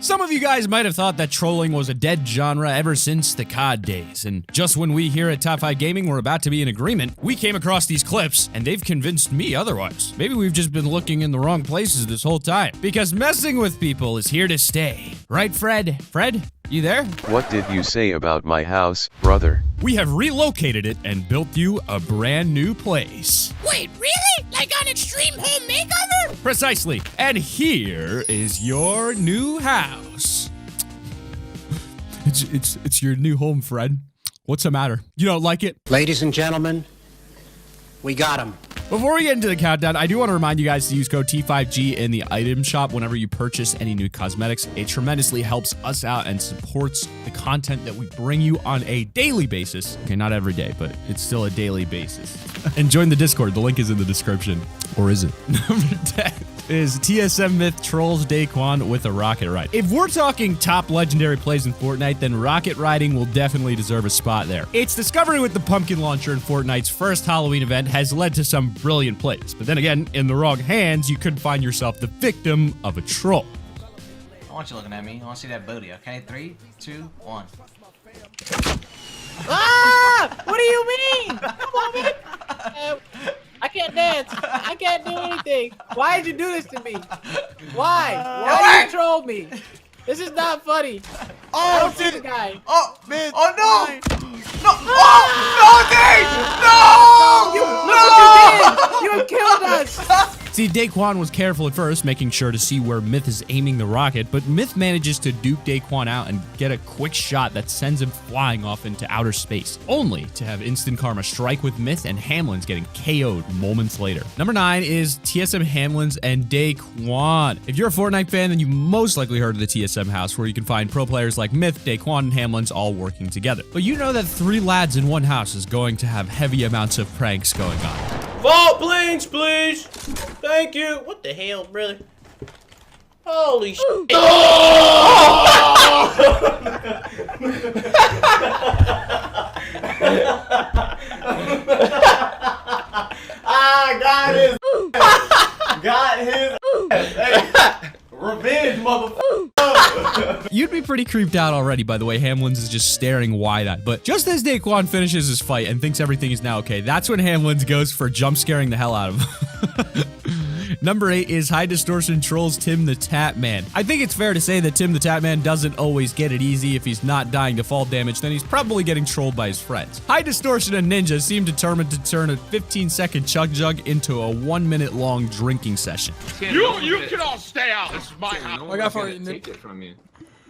Some of you guys might have thought that trolling was a dead genre ever since the COD days, and just when we here at Top 5 Gaming were about to be in agreement, we came across these clips, and they've convinced me otherwise. Maybe we've just been looking in the wrong places this whole time, because messing with people is here to stay. Right, Fred? Fred? You there? What did you say about my house, brother? We have relocated it and built you a brand new place. Wait, really? Like on Extreme Home Makeover? Precisely. And here is your new house. It's your new home, Fred. What's the matter? You don't like it? Ladies and gentlemen, we got him. Before we get into the countdown, I do want to remind you guys to use code T5G in the item shop whenever you purchase any new cosmetics. It tremendously helps us out and supports the content that we bring you on a daily basis. Okay, not every day, but it's still a daily basis. And join the Discord. The link is in the description. Or is it? Number 10 is TSM Myth trolls Daquan with a rocket ride. If we're talking top legendary plays in Fortnite, then rocket riding will definitely deserve a spot there. Its discovery with the pumpkin launcher in Fortnite's first Halloween event has led to some brilliant plays. But then again, in the wrong hands, you could find yourself the victim of a troll. I want you looking at me. I want to see that booty, okay? 3, 2, 1. Ah! What do you mean? Come on, man. I can't dance. I can't do anything. Why did you do this to me? Why? Why did you troll me? This is not funny. I don't see the guy. Oh, man. Oh, no. No. Oh, no, Dave. No! You killed us. See, Daquan was careful at first, making sure to see where Myth is aiming the rocket, but Myth manages to dupe Daquan out and get a quick shot that sends him flying off into outer space, only to have instant karma strike with Myth and Hamlin's getting KO'd moments later. Number 9 is TSM Hamlin's and Daquan. If you're a Fortnite fan, then you've most likely heard of the TSM house, where you can find pro players like Myth, Daquan, and Hamlin's all working together. But you know that 3 lads in one house is going to have heavy amounts of pranks going on. Vault planes, please. Thank you. What the hell, brother? Holy shit. Got his. Hey, revenge, motherfucker. You'd be pretty creeped out already by the way Hamlin's is just staring wide-eyed, but just as Daquan finishes his fight and thinks everything is now okay, that's when Hamlin's goes for jump scaring the hell out of him. Number 8 is High Distortion trolls Tim the Tatman. I think it's fair to say that Tim the Tatman doesn't always get it easy. If he's not dying to fall damage, then he's probably getting trolled by his friends. High Distortion and Ninja seem determined to turn a 15-second chug jug into a 1-minute long drinking session. You can all stay out. This is my house. I got for you. Take it from you.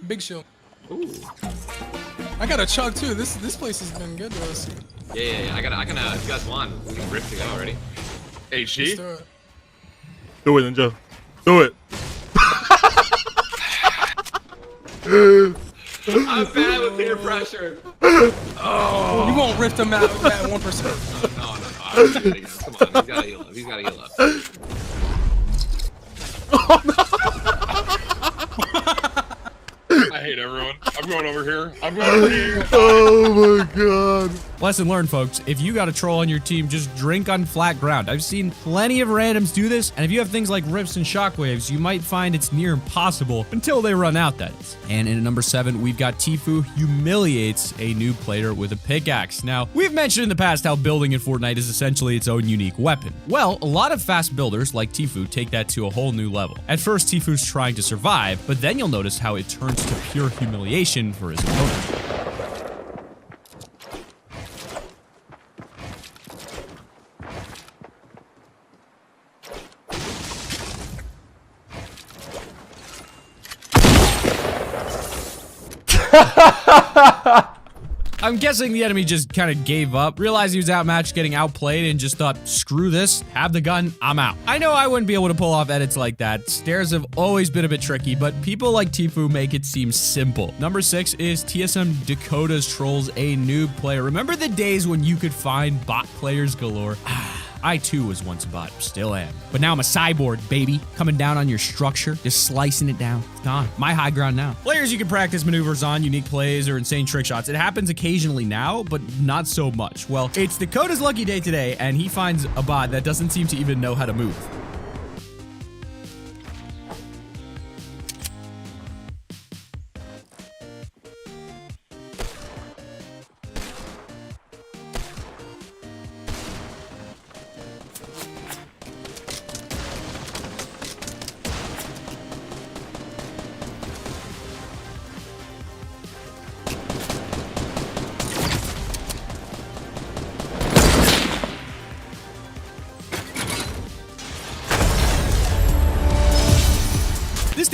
Big shield. Ooh. I got a chug too. This place has been good to us. Yeah. I can. If you guys want, we can rip to go already. HG. Do it, Ninja. Do it. I'm bad with peer pressure. Oh. You won't rift him out at 1%. No. Come on, he's gotta heal up. He's gotta heal up. Oh, no. I hate everyone. I'm going over here. Oh my god. Lesson learned, folks. If you got a troll on your team, just drink on flat ground. I've seen plenty of randoms do this, and if you have things like rifts and shockwaves, you might find it's near impossible until they run out, that is. And in number 7, we've got Tfue humiliates a new player with a pickaxe. Now, we've mentioned in the past how building in Fortnite is essentially its own unique weapon. Well, a lot of fast builders like Tfue take that to a whole new level. At first, Tfue's trying to survive, but then you'll notice how it turns to pure humiliation for his opponent. I'm guessing the enemy just kind of gave up, realized he was outmatched, getting outplayed, and just thought, screw this, have the gun, I'm out. I know I wouldn't be able to pull off edits like that. Stairs have always been a bit tricky, but people like Tfue make it seem simple. Number 6 is TSM Dakota's trolls a noob player. Remember the days when you could find bot players galore? I too was once a bot, still am. But now I'm a cyborg, baby. Coming down on your structure, just slicing it down. It's gone. My high ground now. Players you can practice maneuvers on, unique plays, or insane trick shots. It happens occasionally now, but not so much. Well, it's Dakota's lucky day today, and he finds a bot that doesn't seem to even know how to move.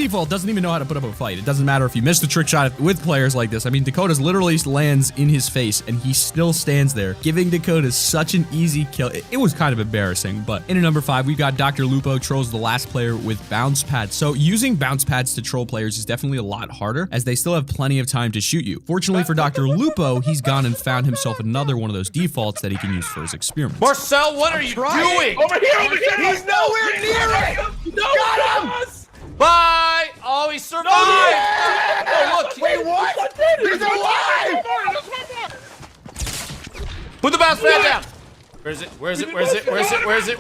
default doesn't even know how to put up a fight. It doesn't matter if you miss the trick shot with players like this. I mean, Dakota's literally lands in his face and he still stands there, giving Dakota such an easy kill. It was kind of embarrassing, but in at number 5, we've got Dr. Lupo trolls the last player with bounce pads. So using bounce pads to troll players is definitely a lot harder as they still have plenty of time to shoot you. Fortunately for Dr. Lupo, he's gone and found himself another one of those defaults that he can use for his experiments. Marcel, what are you doing? Over here! He's nowhere near it! No, got him! Bye! Oh, he survived! Oh, look! Wait, what? He's alive! Put the bounce pad down! Where is it? Where is it? Where is it? Where is it? Where is it?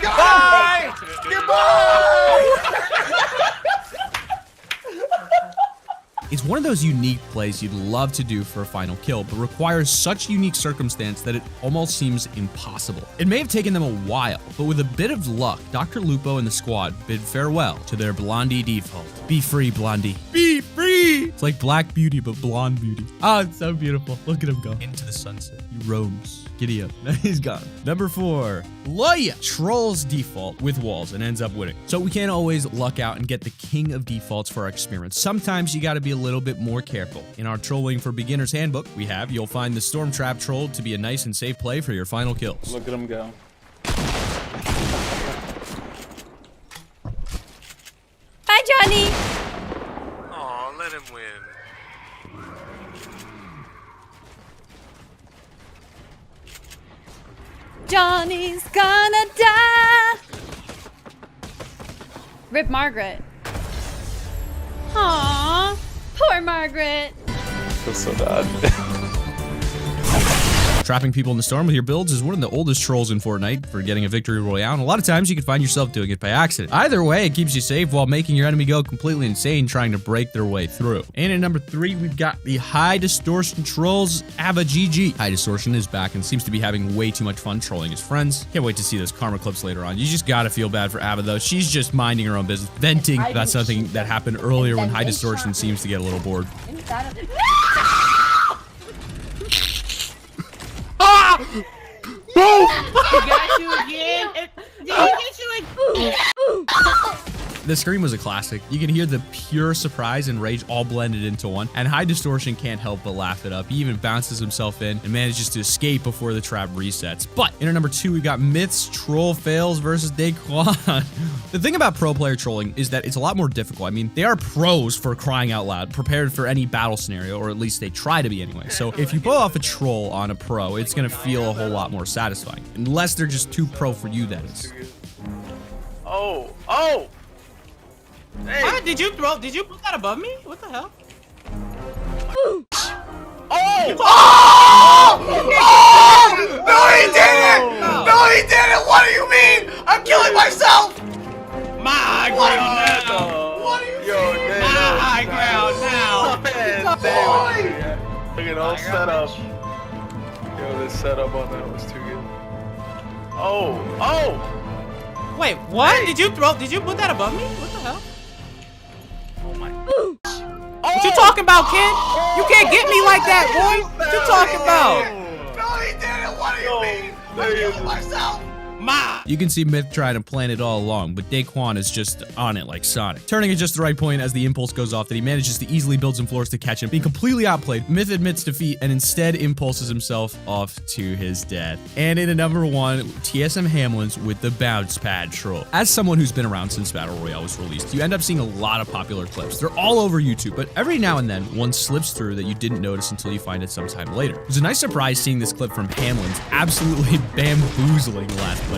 Bye! Goodbye! It's one of those unique plays you'd love to do for a final kill, but requires such unique circumstance that it almost seems impossible. It may have taken them a while, but with a bit of luck, Dr. Lupo and the squad bid farewell to their Blondie default. Be free, Blondie. Be free! It's like Black Beauty, but Blonde Beauty. Oh, it's so beautiful. Look at him go into the sunset. He roams. Giddy up. He's gone. Number 4, Loya trolls default with walls and ends up winning. So we can't always luck out and get the king of defaults for our experiments. Sometimes you gotta be a little bit more careful. In our Trolling for Beginners handbook, you'll find the Storm Trap troll to be a nice and safe play for your final kills. Look at him go. Bye, Johnny. Aw, let him win. Johnny's gonna die. Rip Margaret. Aww, poor Margaret. That's so bad. Trapping people in the storm with your builds is one of the oldest trolls in Fortnite for getting a victory royale, and a lot of times you can find yourself doing it by accident. Either way, it keeps you safe while making your enemy go completely insane trying to break their way through. And at number 3, we've got the High Distortion trolls, Ava GG. High Distortion is back and seems to be having way too much fun trolling his friends. Can't wait to see those karma clips later on. You just gotta feel bad for Ava though. She's just minding her own business, venting about something that happened earlier when High Distortion seems to get a little bored. Got you again. Did he get you like? The scream was a classic. You can hear the pure surprise and rage all blended into one, and High Distortion can't help but laugh it up. He even bounces himself in and manages to escape before the trap resets. But in our number 2, we got Myths Troll Fails versus Daquan. The thing about pro player trolling is that it's a lot more difficult. I mean, they are pros for crying out loud, prepared for any battle scenario, or at least they try to be anyway. So if you pull off a troll on a pro, it's gonna feel a whole lot more satisfying. Unless they're just too pro for you, that is. Oh! Hey. What? Did you put that above me? What the hell? Oh! Oh! No, he didn't! No, he didn't! What do you mean? I'm killing myself! My ground now. What do you mean? My ground now. Look at all setup. Yo, this setup on that was too good. Oh! Wait, what? Hey. Did you put that above me? What the hell? What you talking about, kid? You can't get me like that, boy. What you talking about? No, he didn't. What do you mean? I'm killing myself. You can see Myth trying to plan it all along, but Daquan is just on it like Sonic. Turning at just the right point as the impulse goes off that he manages to easily build some floors to catch him. Being completely outplayed, Myth admits defeat and instead impulses himself off to his death. And in at number 1, TSM Hamlin's with the bounce pad troll. As someone who's been around since Battle Royale was released, you end up seeing a lot of popular clips. They're all over YouTube, but every now and then one slips through that you didn't notice until you find it sometime later. It was a nice surprise seeing this clip from Hamlin's absolutely bamboozling the last player.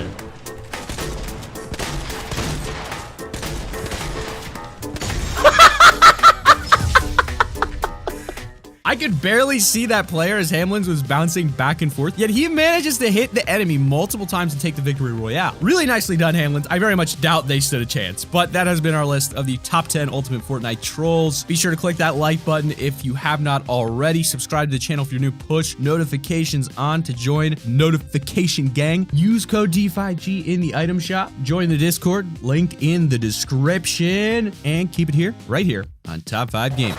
I could barely see that player as Hamlin's was bouncing back and forth, yet he manages to hit the enemy multiple times and take the victory royale. Really nicely done, Hamlin's. I very much doubt they stood a chance, but that has been our list of the top 10 Ultimate Fortnite trolls. Be sure to click that like button if you have not already. Subscribe to the channel if you're new. Push notifications on to join Notification Gang. Use code D5G in the item shop. Join the Discord, link in the description, and keep it here, right here on Top 5 Gaming.